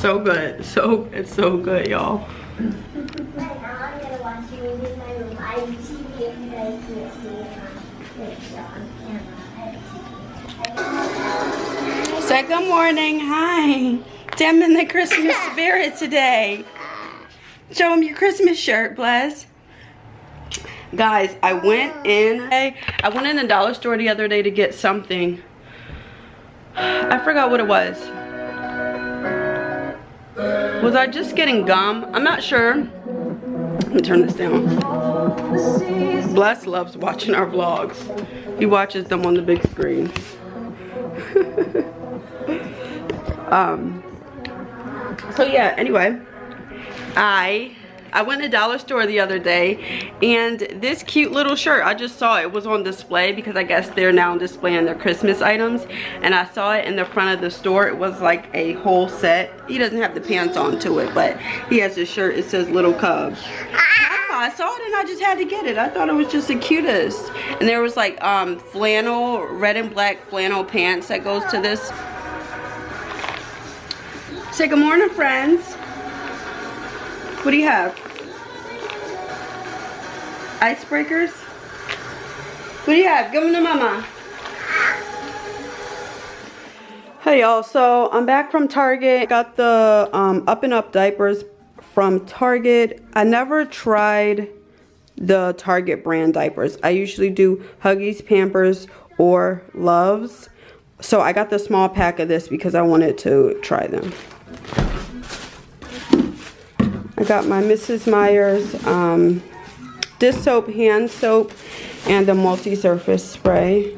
so good. It's so good, y'all. Say good morning. Hi. I'm in the Christmas spirit today. Show them your Christmas shirt, Bless. Guys, I went in the dollar store the other day to get something. I forgot what it was. Was I just getting gum? I'm not sure. Let me turn this down. Bless loves watching our vlogs. He watches them on the big screen. So yeah, anyway, I went to the dollar store the other day, and this cute little shirt, I just saw it was on display because I guess they're now displaying their Christmas items, and I saw it in the front of the store. It was like a whole set. He doesn't have the pants on to it, but he has a shirt. It says Little Cub. I saw it and I just had to get it. I thought it was just the cutest. And there was like flannel, red and black flannel pants that goes to this. Say good morning, friends. What do you have? Icebreakers? What do you have? Give them to mama. Hey y'all, so I'm back from Target. Got the Up and Up diapers from Target. I never tried the Target brand diapers. I usually do Huggies, Pampers, or Loves. So I got the small pack of this because I wanted to try them. I got my Mrs. Meyer's dish soap, hand soap, and the multi-surface spray.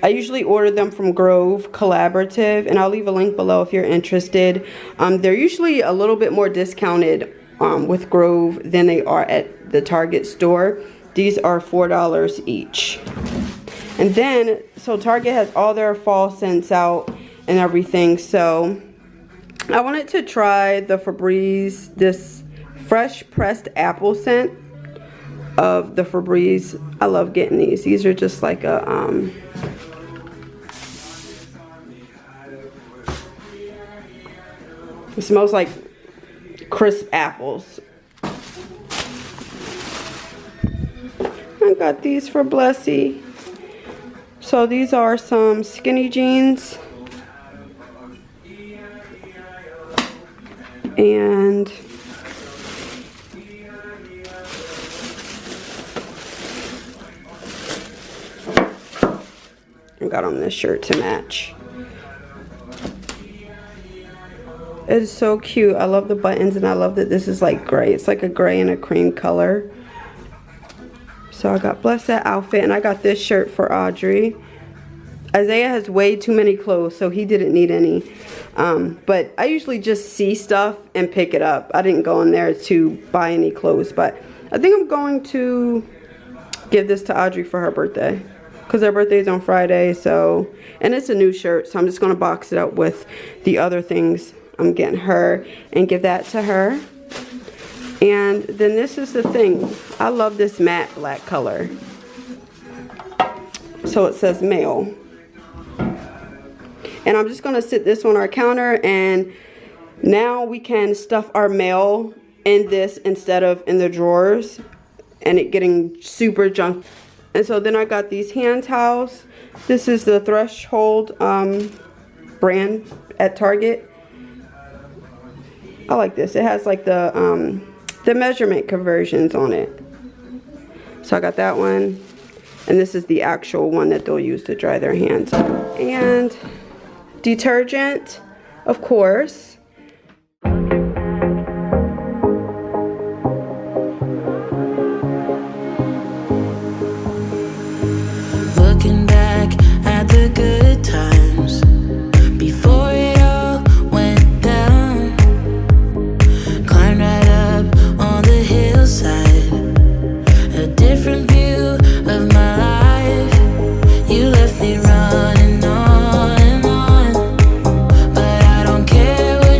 I usually order them from Grove Collaborative, and I'll leave a link below if you're interested. They're usually a little bit more discounted with Grove than they are at the Target store. These are $4 each. And then, so Target has all their fall scents out and everything, so I wanted to try the Febreze, this fresh pressed apple scent of the Febreze. I love getting these. These are just like a it smells like crisp apples. I got these for Blessy. So these are some skinny jeans. And I got on this shirt to match. It is so cute. I love the buttons, and I love that this is like gray. It's like a gray and a cream color. So I got Bless that outfit, and I got this shirt for Audree. Isaiah has way too many clothes, so he didn't need any. But I usually just see stuff and pick it up. I didn't go in there to buy any clothes, but I think I'm going to give this to Audree for her birthday, because her birthday is on Friday. So, and it's a new shirt, so I'm just going to box it up with the other things I'm getting her and give that to her. And then this is the thing. I love this matte black color. So it says mail. And I'm just going to sit this on our counter, and now we can stuff our mail in this instead of in the drawers and it getting super junk. And so then I got these hand towels. This is the Threshold brand at Target. I like this. It has like the measurement conversions on it. So I got that one. And this is the actual one that they'll use to dry their hands. And detergent, of course. Looking back at the good times before it all went down. Climbed right up on the hillside. A different view of my life. You left me running on and on, but I don't care what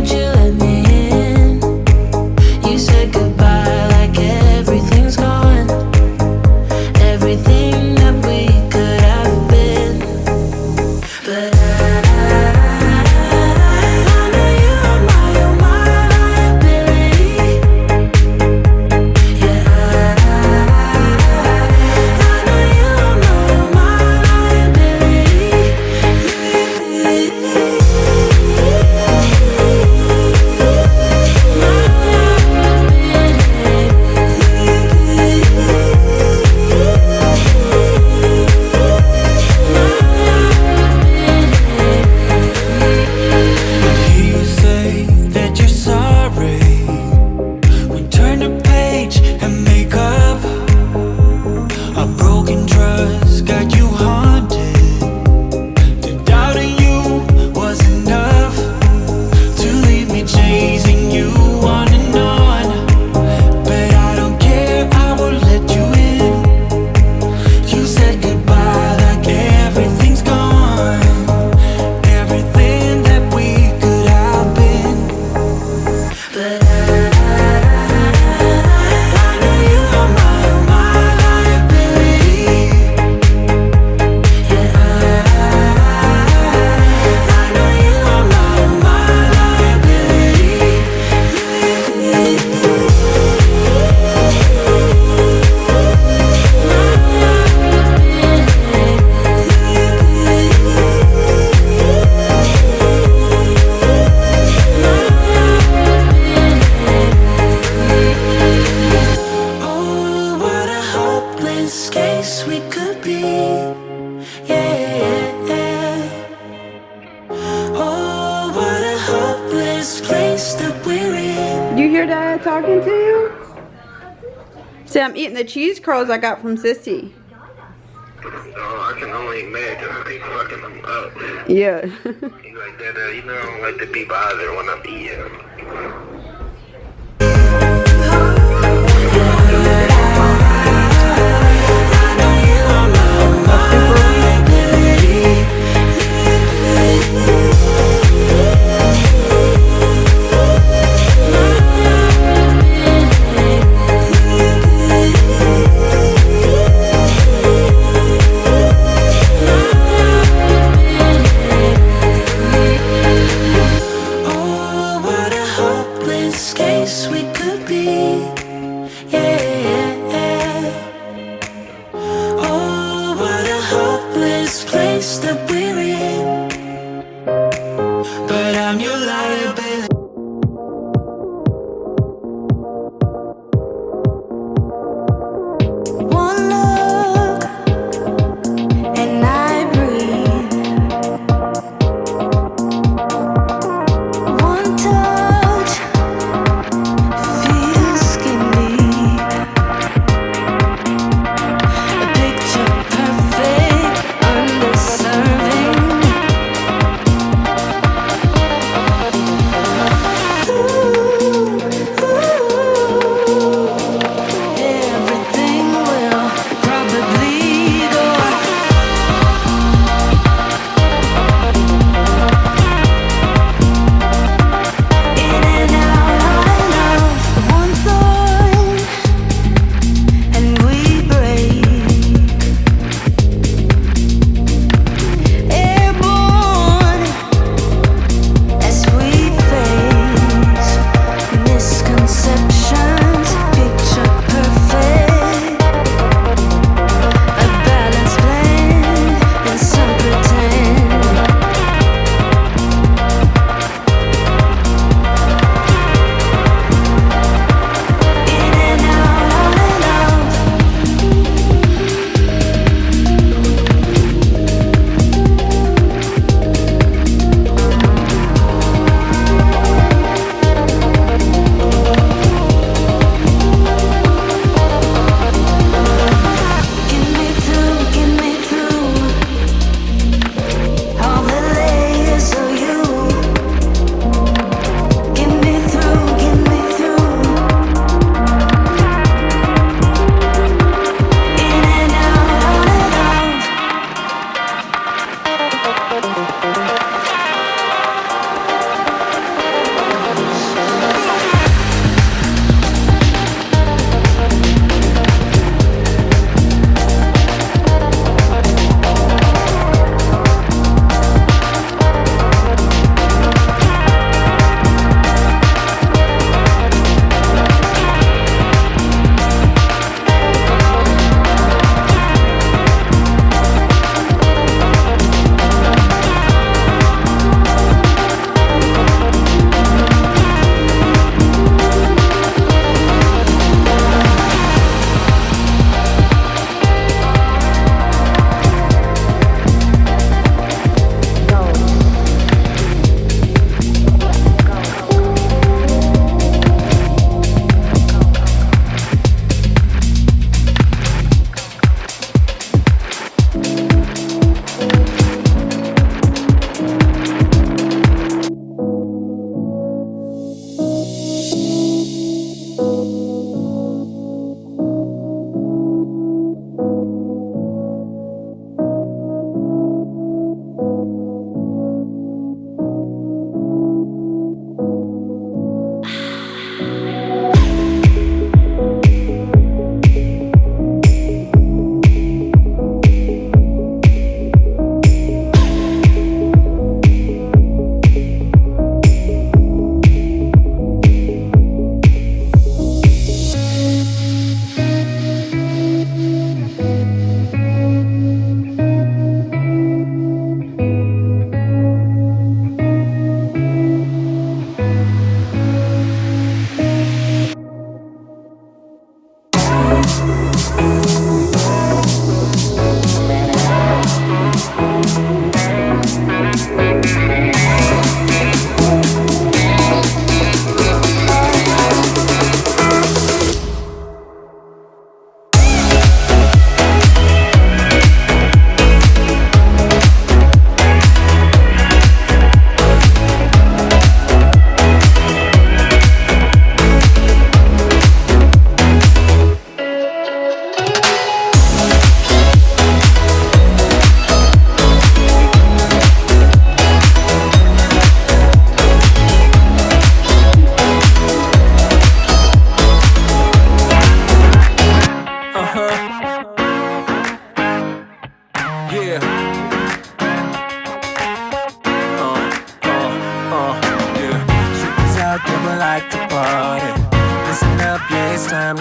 talking to you? See, I'm eating the cheese curls I got from Sissy. Oh, I can only imagine how they fucking them up. Yeah. You like that, you know, I don't like to be bothered when I'm eating. Oh, what a hopeless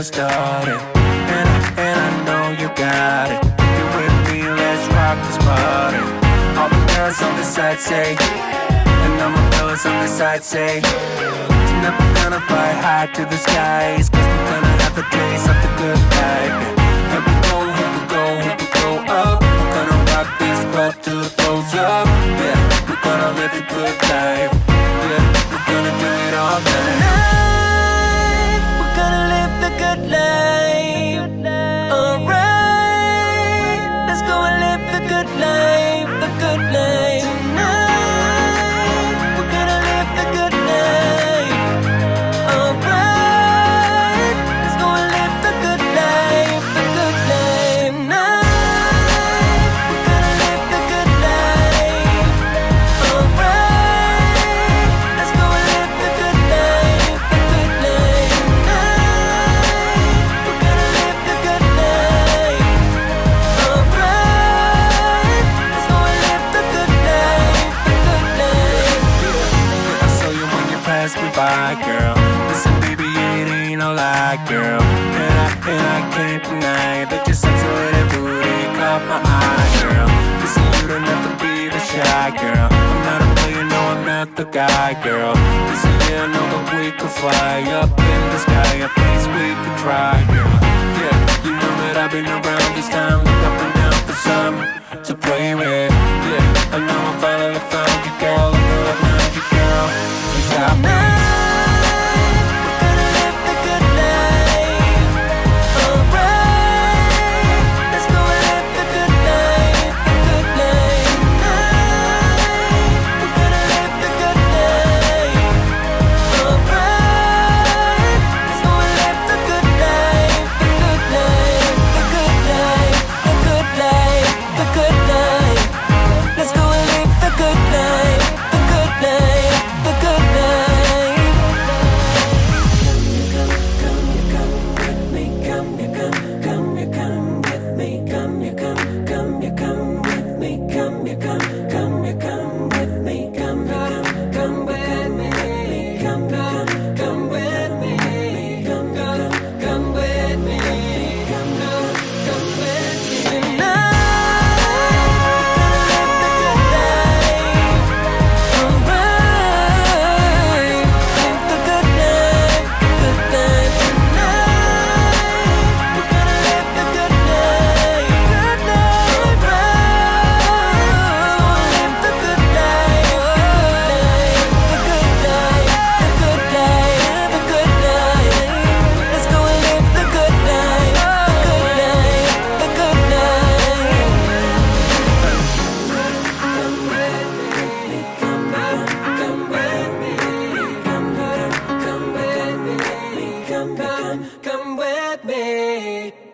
gonna start it. And I know you got it. If you're with me, let's rock this party. All the girls on the side say, and all my fellas on the side say, tonight we're gonna fly high to the skies, 'cause we're gonna have a taste of the good life. Here we go, here we go, here we go up. We're gonna rock this club till it blows up. Yeah, we're gonna live a good life. Yeah, we're gonna do it all night. Tonight, we're gonna live the good life. Alright, let's go and live the good life, the good life. Tonight, we're gonna live the good life. Alright, let's go and live the good life, the good life. Tonight, we're gonna live the good life. Alright, let's go and live the good life, the good life. Tonight, we're gonna live the good life. Alright, let's go and live the good life, the good life. I saw you when you passed me by, girl. Listen, baby, it ain't no lie, girl. And I can't deny that your sexy little booty caught my eye, girl. Listen, you don't have to be the shy, girl. I'm not a player, no, I'm not the guy, girl. Listen, yeah, I know that we could fly up in the sky. At least we could try, girl. Yeah, you know that I've been around this time, look up and down for some to play with. Yeah, I know I finally found you, girl. I feel like now you, girl. You got me. Come with me.